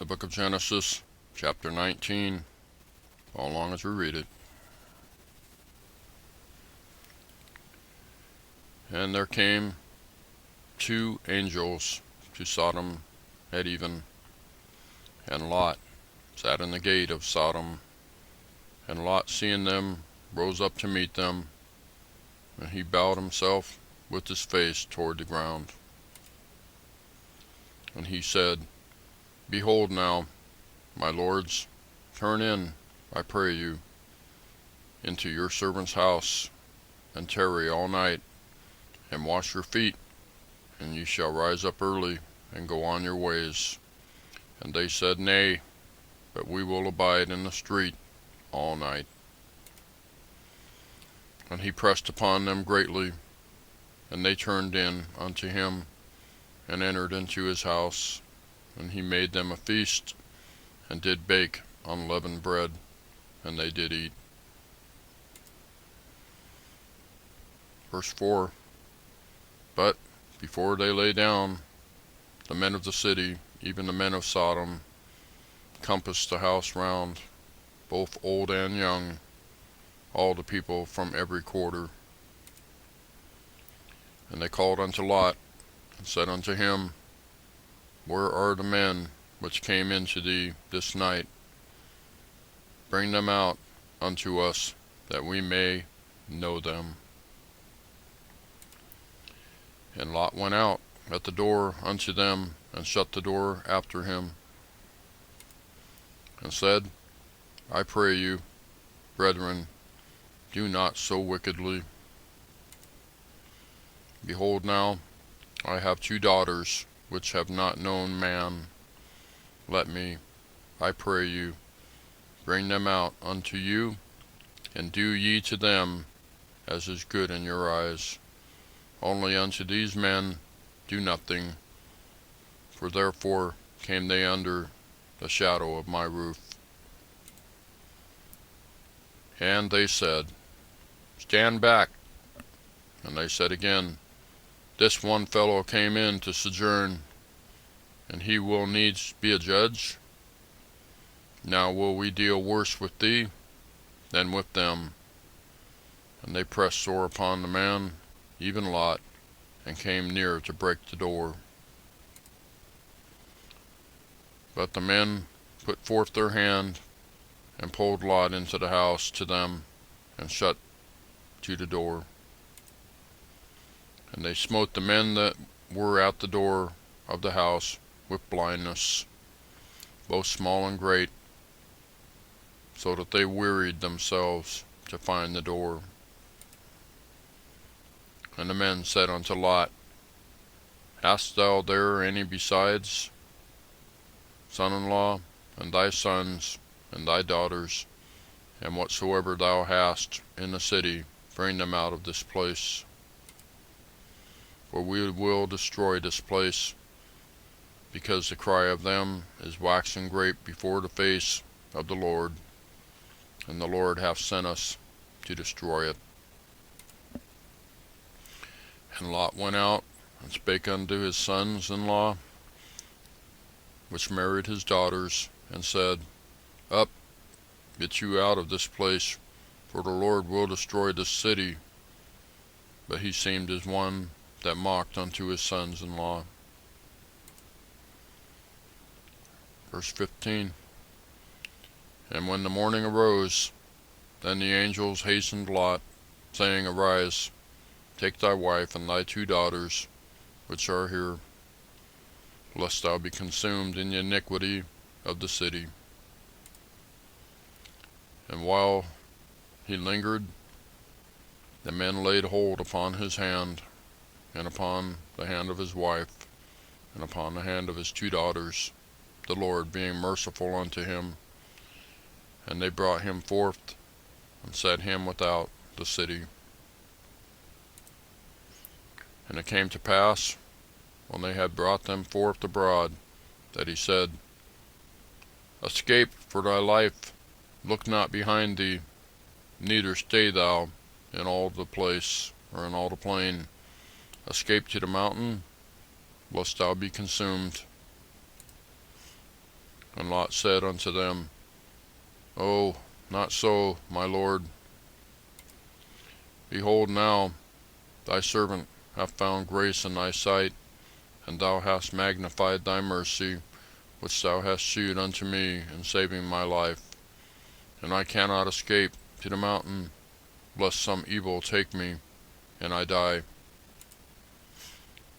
book of Genesis, chapter 19. Follow along as we read it. And there came two angels to Sodom at even, and Lot sat in the gate of Sodom. And Lot, seeing them, rose up to meet them, and he bowed himself with his face toward the ground. And he said, Behold now, my lords, turn in, I pray you, into your servant's house, and tarry all night, and wash your feet, and ye shall rise up early, and go on your ways. And they said, Nay, but we will abide in the street all night. And he pressed upon them greatly, and they turned in unto him, and entered into his house. And he made them a feast, and did bake unleavened bread, and they did eat. Verse 4. But before they lay down, the men of the city, even the men of Sodom, compassed the house round, both old and young, all the people from every quarter. And they called unto Lot, and said unto him, Where are the men which came into thee this night? Bring them out unto us, that we may know them. And Lot went out at the door unto them, and shut the door after him, and said, I pray you, brethren, do not so wickedly. Behold now, I have two daughters, which have not known man. Let me, I pray you, bring them out unto you, and do ye to them as is good in your eyes. Only unto these men do nothing, for therefore came they under the shadow of my roof. And they said, Stand back. And they said again, This one fellow came in to sojourn, and he will needs be a judge. Now will we deal worse with thee than with them. And they pressed sore upon the man, even Lot, and came near to break the door. But the men put forth their hand, and pulled Lot into the house to them, and shut to the door. And they smote the men that were at the door of the house with blindness, both small and great, so that they wearied themselves to find the door. And the men said unto Lot, Hast thou there any besides, son-in-law, and thy sons, and thy daughters, and whatsoever thou hast in the city, bring them out of this place? For we will destroy this place, because the cry of them is waxing great before the face of the Lord, and the Lord hath sent us to destroy it. And Lot went out, and spake unto his sons-in-law, which married his daughters, and said, Up, get you out of this place, for the Lord will destroy this city. But he seemed as one that mocked unto his sons-in-law. Verse 15. And when the morning arose, then the angels hastened Lot, saying, Arise, take thy wife and thy two daughters, which are here, lest thou be consumed in the iniquity of the city. And while he lingered, the men laid hold upon his hand, and upon the hand of his wife, and upon the hand of his two daughters, the Lord being merciful unto him. And they brought him forth, and set him without the city. And it came to pass, when they had brought them forth abroad, that he said, Escape for thy life, look not behind thee, neither stay thou in all the place, or in all the plain. Escape to the mountain, lest thou be consumed. And Lot said unto them, Oh, not so, my lord. Behold, now thy servant hath found grace in thy sight, and thou hast magnified thy mercy, which thou hast shewed unto me in saving my life. And I cannot escape to the mountain, lest some evil take me, and I die.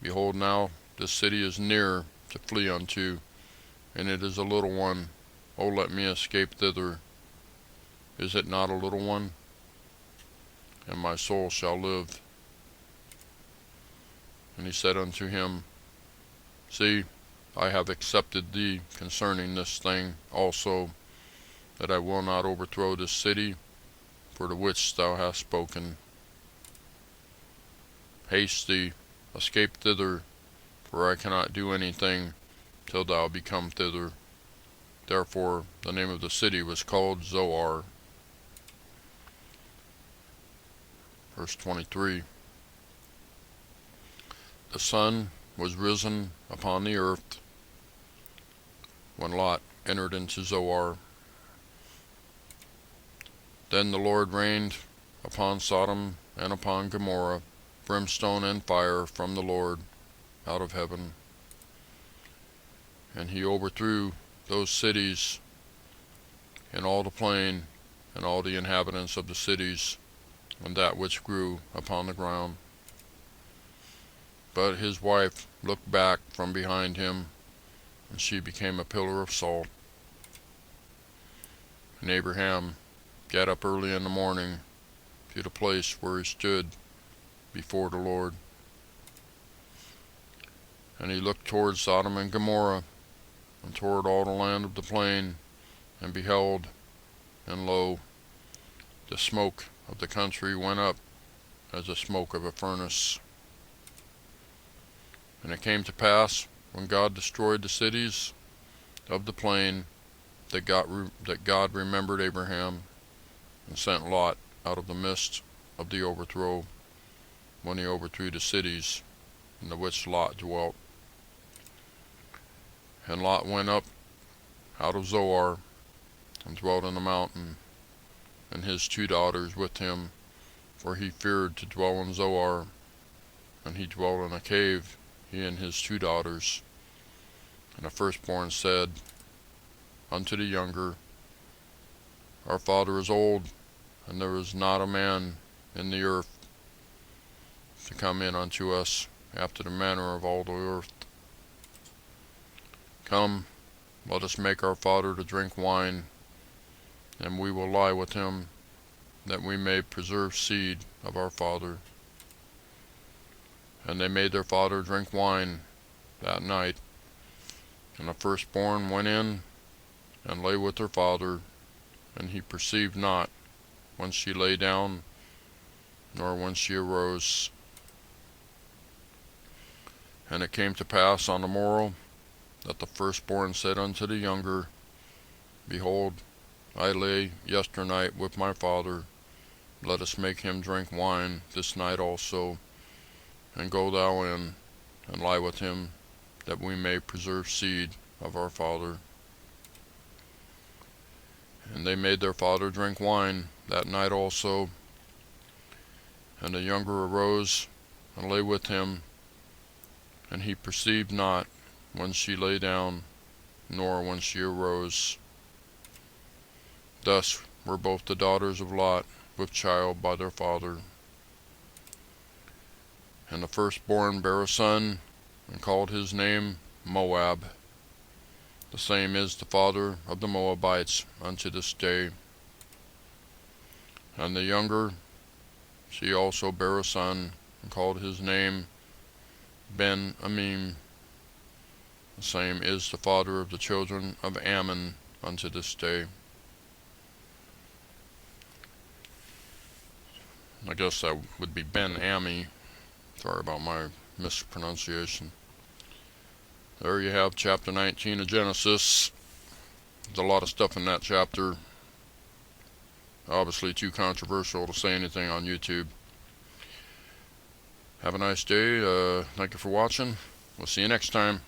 Behold, now this city is near to flee unto, and it is a little one. O let me escape thither. Is it not a little one? And my soul shall live. And he said unto him, See, I have accepted thee concerning this thing also, that I will not overthrow this city, for the which thou hast spoken. Haste thee, escape thither, for I cannot do anything till thou be come thither. Therefore the name of the city was called Zoar. Verse 23. The sun was risen upon the earth when Lot entered into Zoar. Then the Lord rained upon Sodom and upon Gomorrah brimstone and fire from the Lord out of heaven. And he overthrew those cities and all the plain and all the inhabitants of the cities and that which grew upon the ground. But his wife looked back from behind him, and she became a pillar of salt. And Abraham got up early in the morning to the place where he stood before the Lord. And he looked toward Sodom and Gomorrah, and toward all the land of the plain, and beheld, and lo, the smoke of the country went up as the smoke of a furnace. And it came to pass, when God destroyed the cities of the plain, that God remembered Abraham, and sent Lot out of the midst of the overthrow, when he overthrew the cities in the which Lot dwelt. And Lot went up out of Zoar, and dwelt in the mountain, and his 2 daughters with him, for he feared to dwell in Zoar. And he dwelt in a cave, he and his 2 daughters. And the firstborn said unto the younger, Our father is old, and there is not a man in the earth to come in unto us after the manner of all the earth. Come, let us make our father to drink wine, and we will lie with him, that we may preserve seed of our father. And they made their father drink wine that night. And the firstborn went in and lay with her father, and he perceived not when she lay down, nor when she arose. And it came to pass on the morrow, that the firstborn said unto the younger, Behold, I lay yesternight with my father, let us make him drink wine this night also, and go thou in, and lie with him, that we may preserve seed of our father. And they made their father drink wine that night also. And the younger arose, and lay with him, and he perceived not when she lay down, nor when she arose. Thus were both the daughters of Lot with child by their father. And the firstborn bare a son, and called his name Moab. The same is the father of the Moabites unto this day. And the younger, she also bare a son, and called his name Ben-ammi. The same is the father of the children of Ammon unto this day. I guess that would be Ben-ammi. Sorry about my mispronunciation. There you have chapter 19 of Genesis. There's a lot of stuff in that chapter. Obviously too controversial to say anything on YouTube. Have a nice day. Thank you for watching. We'll see you next time.